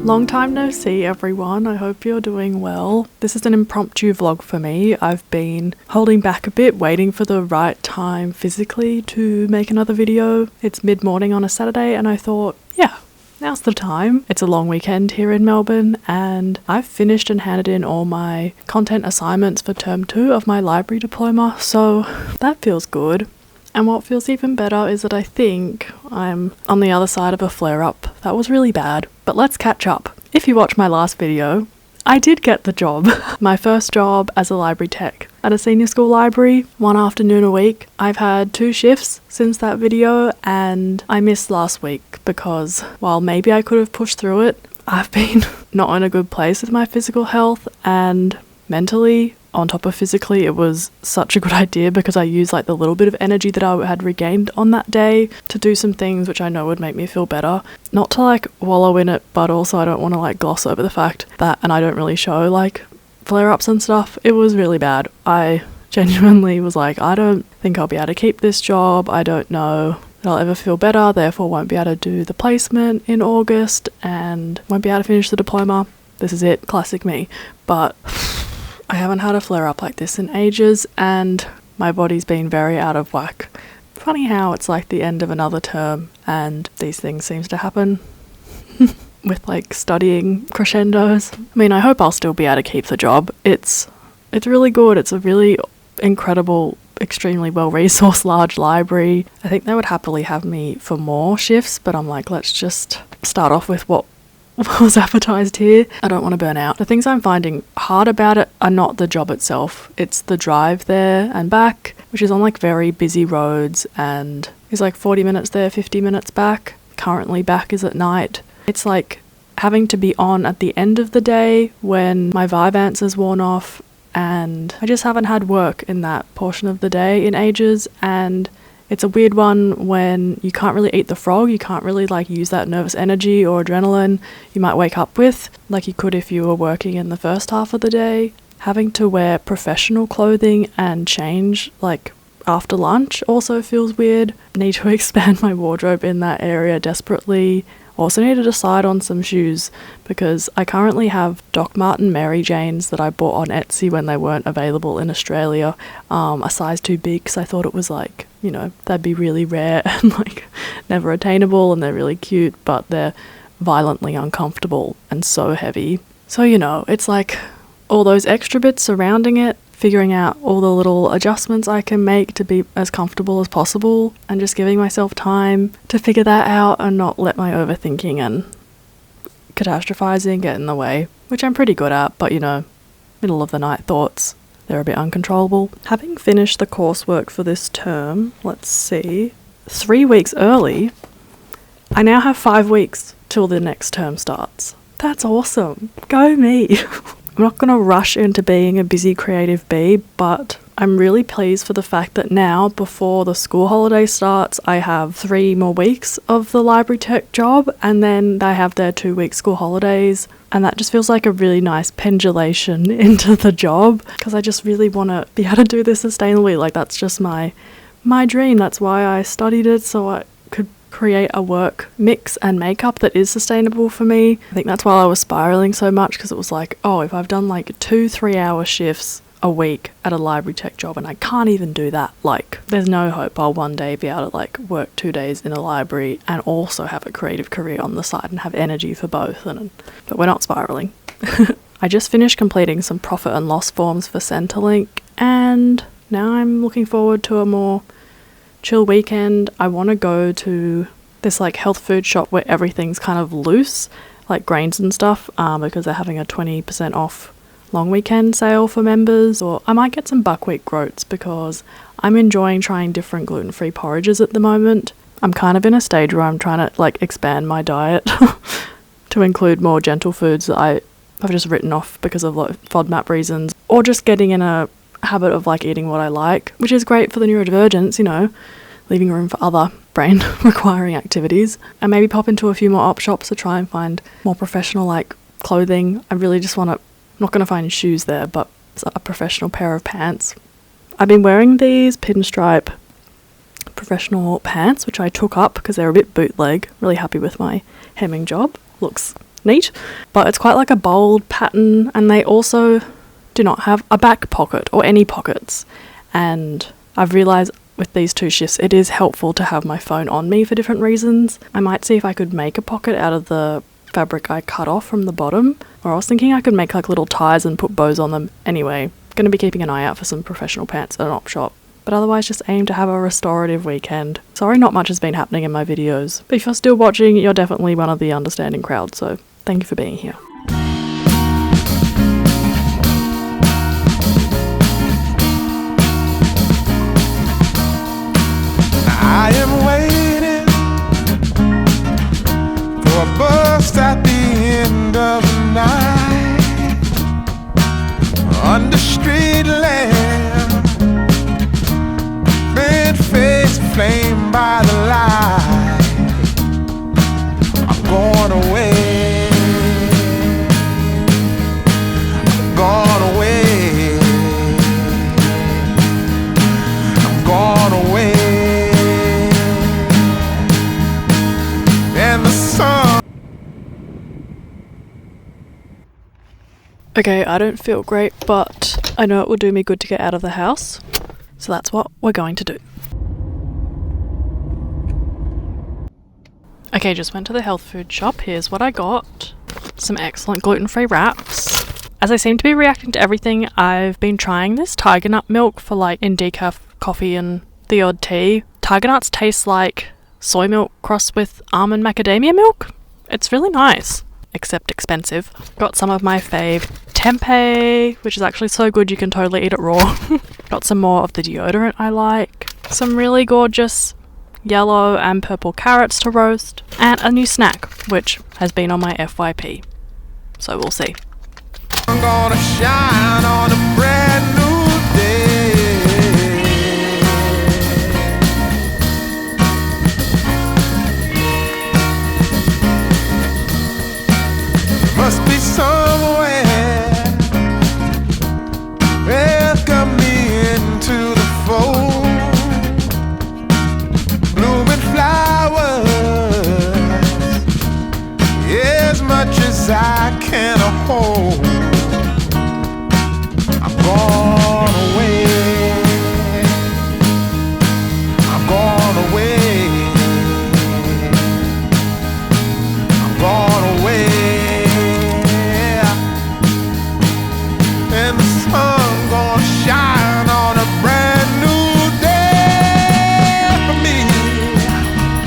Long time no see, everyone. I hope you're doing well. This is an impromptu vlog for me. I've been holding back a bit, waiting for the right time physically to make another video. It's mid-morning on a Saturday and I thought, yeah, now's the time. It's a long weekend here in Melbourne and I've finished and handed in all my content assignments for term 2 of my library diploma, so that feels good. And what feels even better is that I think I'm on the other side of a flare-up. That was really bad, but let's catch up. If you watched my last video, I did get the job. My first job as a library tech at a senior school library, 1 afternoon a week. I've had 2 shifts since that video and I missed last week because while maybe I could have pushed through it, I've been not in a good place with my physical health and mentally. On top of physically, it was such a good idea because I used like the little bit of energy that I had regained on that day to do some things which I know would make me feel better. Not to like wallow in it, but also I don't want to like gloss over the fact that, and I don't really show like flare-ups and stuff. It was really bad. I genuinely was like, I don't think I'll be able to keep this job. I don't know that I'll ever feel better, therefore won't be able to do the placement in August and won't be able to finish the diploma. This is it, classic me. But I haven't had a flare-up like this in ages and my body's been very out of whack. Funny how it's like the end of another term and these things seems to happen with like studying crescendos. I mean, I hope I'll still be able to keep the job. It's really good. It's a really incredible, extremely well-resourced large library. I think they would happily have me for more shifts, but I'm like, let's just start off with what was advertised here. I don't want to burn out. The things I'm finding hard about it are not the job itself. It's the drive there and back, which is on like very busy roads and is like 40 minutes there, 50 minutes back. Currently back is at night. It's like having to be on at the end of the day when my Vyvanse is worn off and I just haven't had work in that portion of the day in ages, and it's a weird one when you can't really eat the frog, you can't really like use that nervous energy or adrenaline you might wake up with like you could if you were working in the first half of the day. Having to wear professional clothing and change like after lunch also feels weird. Need to expand my wardrobe in that area desperately. Also need to decide on some shoes because I currently have Doc Marten Mary Janes that I bought on Etsy when they weren't available in Australia, a size too big because I thought it was like, you know, they'd be really rare and like never attainable, and they're really cute, but they're violently uncomfortable and so heavy. So, you know, it's like all those extra bits surrounding it, figuring out all the little adjustments I can make to be as comfortable as possible and just giving myself time to figure that out and not let my overthinking and catastrophizing get in the way, which I'm pretty good at, but you know, middle of the night thoughts, they're a bit uncontrollable. Having finished the coursework for this term, let's see, 3 weeks early, I now have 5 weeks till the next term starts. That's awesome. Go me. I'm not going to rush into being a busy creative bee, but I'm really pleased for the fact that now, before the school holiday starts, I have 3 more weeks of the library tech job, and then they have their 2-week school holidays, and that just feels like a really nice pendulation into the job, because I just really want to be able to do this sustainably. Like, that's just my dream. That's why I studied it, so I could create a work mix and makeup that is sustainable for me. I think that's why I was spiraling so much, because it was like, oh, if I've done like 2-3 hour shifts a week at a library tech job and I can't even do that, like there's no hope I'll one day be able to like work 2 days in a library and also have a creative career on the side and have energy for both. But we're not spiraling. I just finished completing some profit and loss forms for Centrelink, and now I'm looking forward to a more chill weekend. I want to go to this like health food shop where everything's kind of loose, like grains and stuff, because they're having a 20% off long weekend sale for members. Or I might get some buckwheat groats because I'm enjoying trying different gluten-free porridges at the moment. I'm kind of in a stage where I'm trying to like expand my diet to include more gentle foods that I've just written off because of like FODMAP reasons, or just getting in a habit of like eating what I like, which is great for the neurodivergence, you know, leaving room for other brain requiring activities. And maybe pop into a few more op shops to try and find more professional like clothing. I really just want to, I'm not going to find shoes there, but a professional pair of pants. I've been wearing these pinstripe professional pants, which I took up because they're a bit bootleg. Really happy with my hemming job. Looks neat, but it's quite like a bold pattern, and they also do not have a back pocket or any pockets. And I've realised with these two shifts it is helpful to have my phone on me for different reasons. I might see if I could make a pocket out of the fabric I cut off from the bottom, or I was thinking I could make like little ties and put bows on them. Anyway, going to be keeping an eye out for some professional pants at an op shop, but otherwise just aim to have a restorative weekend. Sorry not much has been happening in my videos, but if you're still watching, you're definitely one of the understanding crowd, so thank you for being here. I am waiting for a bus at the end of the night, under street lamp, bent face flamed by the light. I'm going away, I'm going away, I'm going away. Okay, I don't feel great, but I know it will do me good to get out of the house, so that's what we're going to do. Okay, just went to the health food shop. Here's what I got. Some excellent gluten-free wraps. As I seem to be reacting to everything, I've been trying this tiger nut milk for like in decaf coffee and the odd tea. Tiger nuts taste like soy milk crossed with almond macadamia milk. It's really nice, except expensive. Got some of my fave tempeh, which is actually so good you can totally eat it raw. Got some more of the deodorant I like. Some really gorgeous yellow and purple carrots to roast. And a new snack, which has been on my FYP. So we'll see. I'm gonna shine on a brand new day. Must be somewhere welcome me into the fold. Blooming flowers, as much as I can hold. I'm gone away, I'm gone away, I'm gone away. And the sun gonna shine on a brand new day for me,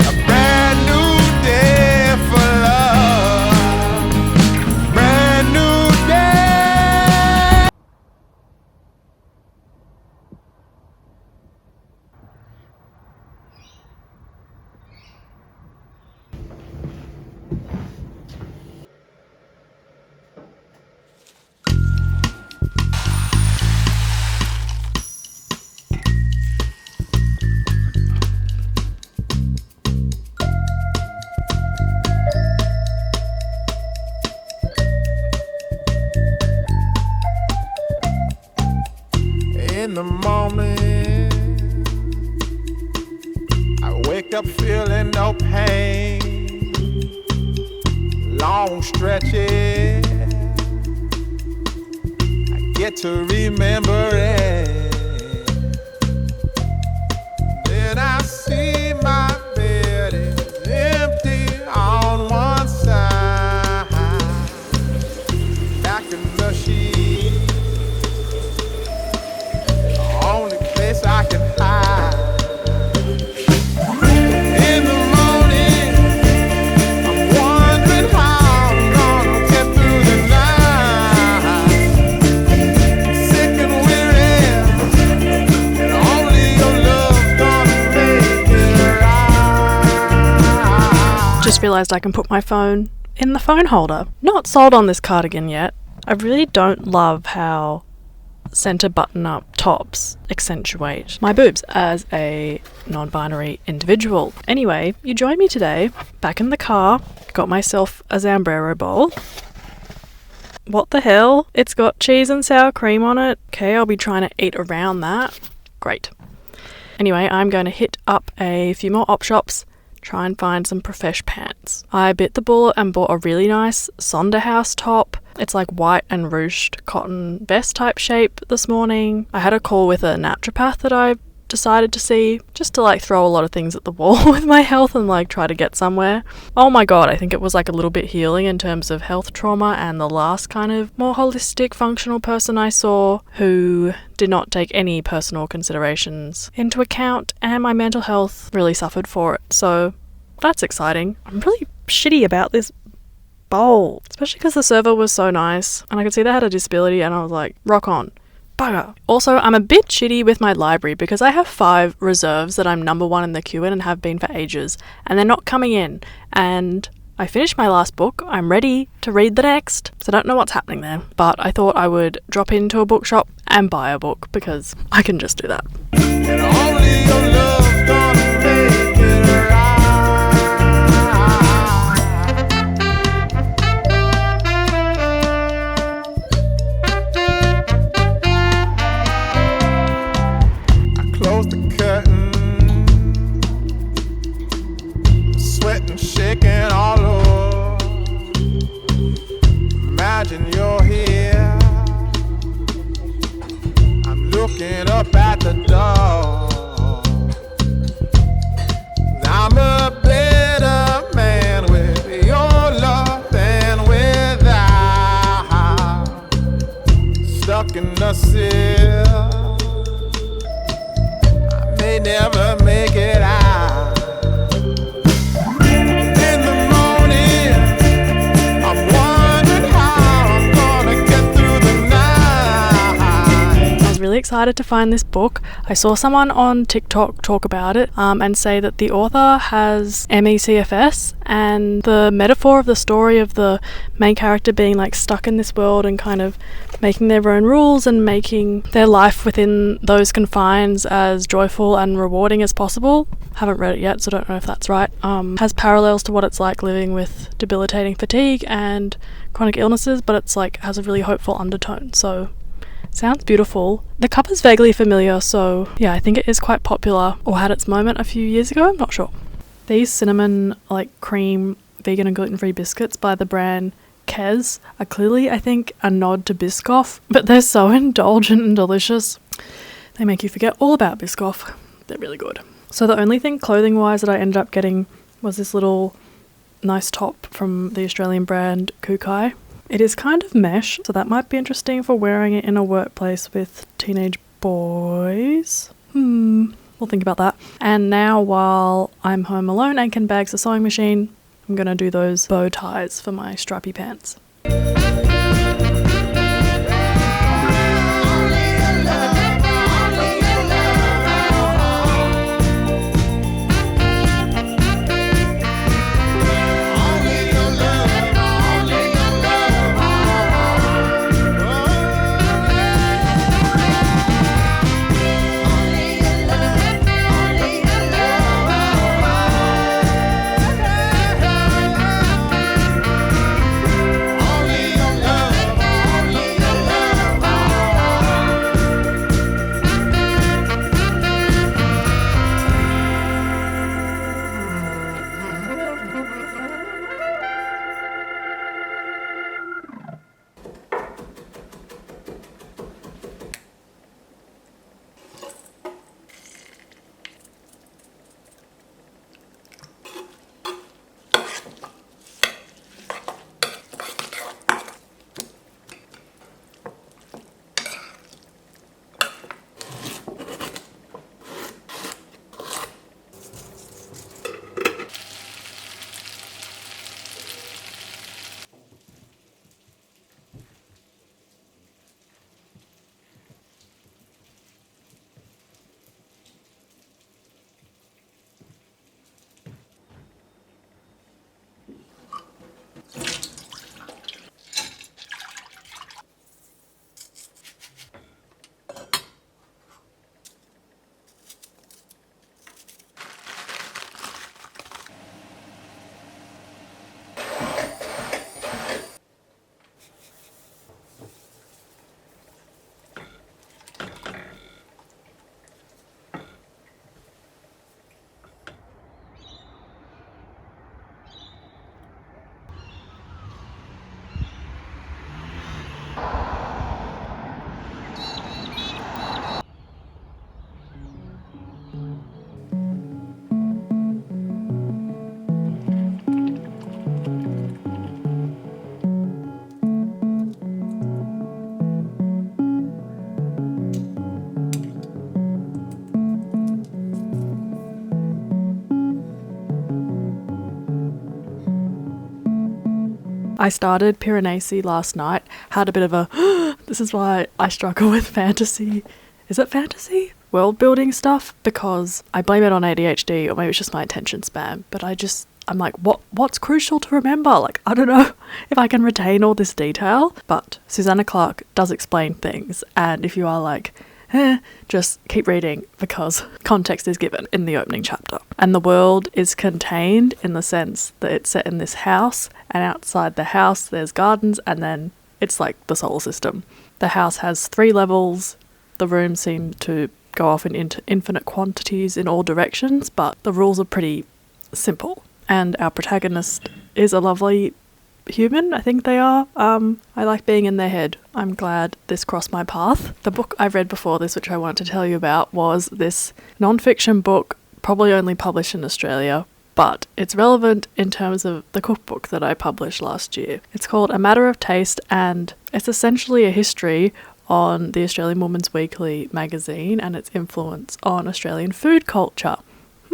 a brand new day for love, brand new day. In the morning, I wake up feeling no pain. Long stretches, I get to remember it. Then I see my bed is empty on one side. Back in the sheet, only place I can hide. In the morning, realised I can put my phone in the phone holder. Not sold on this cardigan yet. I really don't love how centre button-up tops accentuate my boobs as a non-binary individual. Anyway, you join me today, back in the car, got myself a Zambrero bowl. What the hell? It's got cheese and sour cream on it. Okay, I'll be trying to eat around that. Great. Anyway, I'm going to hit up a few more op shops, try and find some profesh pants. I bit the bullet and bought a really nice Sonderhaus top. It's like white and ruched cotton vest type shape this morning. I had a call with a naturopath that I decided to see just to like throw a lot of things at the wall with my health and like try to get somewhere. Oh my god, I think it was like a little bit healing in terms of health trauma, and the last kind of more holistic functional person I saw who did not take any personal considerations into account, and my mental health really suffered for it. So that's exciting. I'm really shitty about this bowl, especially because the server was so nice and I could see they had a disability and I was like, rock on. Bugger. Also, I'm a bit shitty with my library because I have 5 reserves that I'm number 1 in the queue in and have been for ages, and they're not coming in. And I finished my last book. I'm ready to read the next, so I don't know what's happening there. But I thought I would drop into a bookshop and buy a book because I can just do that. And only your love's gonna make it right. Close the curtain, sweating, shaking all over. Imagine you're here. I'm looking up at the door. I'm a better man with your love than without. Stuck in the cell, may never make it out. In the morning, I'm wondering how I'm gonna get through the night. I was really excited to find this book. I saw someone on TikTok talk about it and say that the author has MECFS, and the metaphor of the story of the main character being like stuck in this world and kind of making their own rules and making their life within those confines as joyful and rewarding as possible. Haven't read it yet, so don't know if that's right. Has parallels to what it's like living with debilitating fatigue and chronic illnesses, but it's like has a really hopeful undertone. So sounds beautiful. The cover's vaguely familiar, so yeah, I think it is quite popular, or had its moment a few years ago, I'm not sure. These cinnamon like cream vegan and gluten-free biscuits by the brand Kez are clearly, I think, a nod to Biscoff, but they're so indulgent and delicious. They make you forget all about Biscoff. They're really good. So the only thing clothing-wise that I ended up getting was this little nice top from the Australian brand Kukai. It is kind of mesh, so that might be interesting for wearing it in a workplace with teenage boys. We'll think about that. And now, while I'm home alone and can bag the sewing machine, I'm gonna do those bow ties for my stripy pants. I started Piranesi last night, had a bit of a, this is why I struggle with fantasy. Is it fantasy? World building stuff, because I blame it on ADHD, or maybe it's just my attention span, but I'm like, what's crucial to remember? Like, I don't know if I can retain all this detail, but Susanna Clarke does explain things, and if you are like, just keep reading, because context is given in the opening chapter. And the world is contained in the sense that it's set in this house, and outside the house there's gardens, and then it's like the solar system. The house has 3 levels. The rooms seem to go off in infinite quantities in all directions, but the rules are pretty simple. And our protagonist is a lovely human, I think they are. I like being in their head. I'm glad this crossed my path. The book I read before this, which I want to tell you about, was this non-fiction book, probably only published in Australia, but it's relevant in terms of the cookbook that I published last year. It's called A Matter of Taste, and it's essentially a history on the Australian Woman's Weekly magazine and its influence on Australian food culture.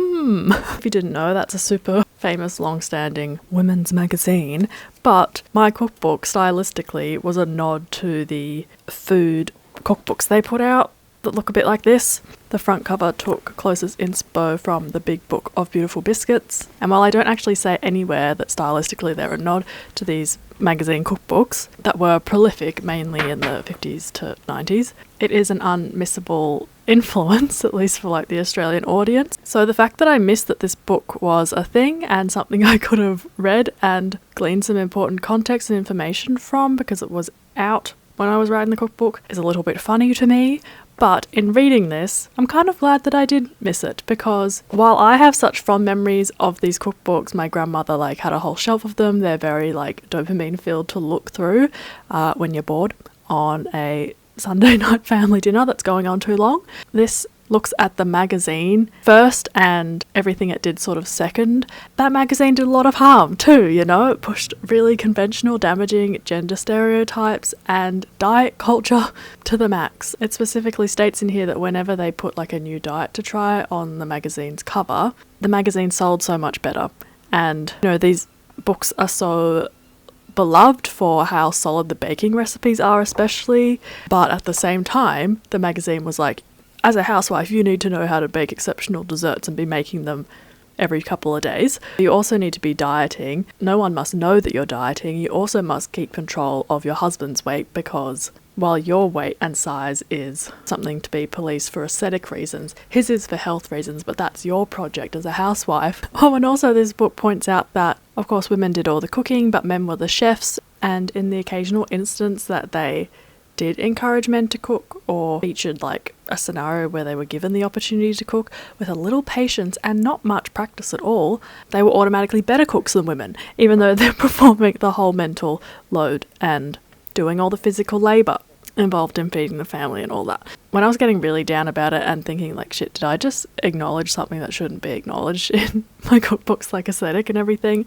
If you didn't know, that's a super famous long-standing women's magazine, but my cookbook stylistically was a nod to the food cookbooks they put out that look a bit like this. The front cover took closest inspo from the Big Book of Beautiful Biscuits, and while I don't actually say anywhere that stylistically they're a nod to these magazine cookbooks that were prolific mainly in the 50s to 90s, it is an unmissable influence, at least for like the Australian audience. So the fact that I missed that this book was a thing and something I could have read and gleaned some important context and information from because it was out when I was writing the cookbook is a little bit funny to me. But in reading this, I'm kind of glad that I did miss it, because while I have such fond memories of these cookbooks, my grandmother like had a whole shelf of them. They're very like dopamine filled to look through when you're bored on a Sunday night family dinner that's going on too long. This looks at the magazine first and everything it did sort of second. That magazine did a lot of harm too, you know. It pushed really conventional, damaging gender stereotypes and diet culture to the max. It specifically states in here that whenever they put like a new diet to try on the magazine's cover, the magazine sold so much better. And you know, these books are so beloved for how solid the baking recipes are especially, but at the same time the magazine was like, as a housewife, you need to know how to bake exceptional desserts and be making them every couple of days. You also need to be dieting. No one must know that you're dieting. You also must keep control of your husband's weight, because while your weight and size is something to be policed for aesthetic reasons, his is for health reasons, but that's your project as a housewife. Oh, and also this book points out that, of course, women did all the cooking, but men were the chefs, and in the occasional instance that they did encourage men to cook or featured like a scenario where they were given the opportunity to cook with a little patience and not much practice at all, they were automatically better cooks than women, even though they're performing the whole mental load and doing all the physical labour involved in feeding the family and all that. When I was getting really down about it and thinking like, shit, did I just acknowledge something that shouldn't be acknowledged in my cookbooks, like aesthetic and everything?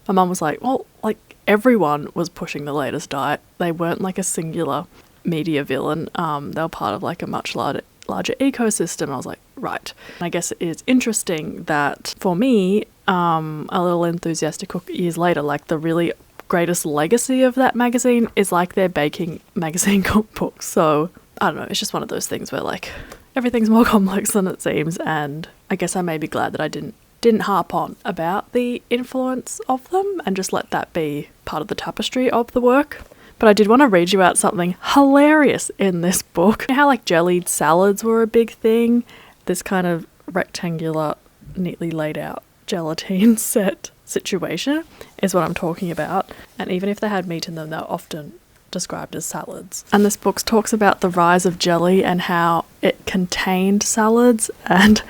My mum was like, well, like everyone was pushing the latest diet. They weren't like a singular media villain. They were part of like a much larger ecosystem. I was like, right. I guess it is interesting that for me, a little enthusiastic cook years later, like the really greatest legacy of that magazine is like their baking magazine cookbook. So I don't know, it's just one of those things where like everything's more complex than it seems, and I guess I may be glad that I didn't harp on about the influence of them and just let that be part of the tapestry of the work. But I did want to read you out something hilarious in this book. You know how like jellied salads were a big thing? This kind of rectangular, neatly laid out gelatine set situation is what I'm talking about. And even if they had meat in them, they're often described as salads. And this book talks about the rise of jelly and how it contained salads, and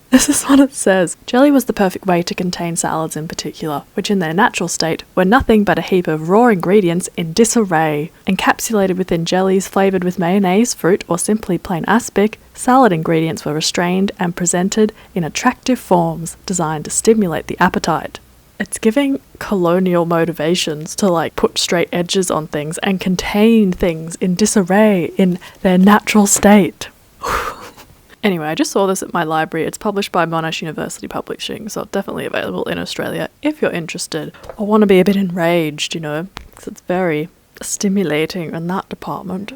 this is what it says. Jelly was the perfect way to contain salads in particular, which in their natural state were nothing but a heap of raw ingredients in disarray. Encapsulated within jellies flavoured with mayonnaise, fruit, or simply plain aspic, salad ingredients were restrained and presented in attractive forms designed to stimulate the appetite. It's giving colonial motivations to like put straight edges on things and contain things in disarray in their natural state. Anyway, I just saw this at my library. It's published by Monash University Publishing, so definitely available in Australia if you're interested or want to be a bit enraged, you know. It's very stimulating in that department.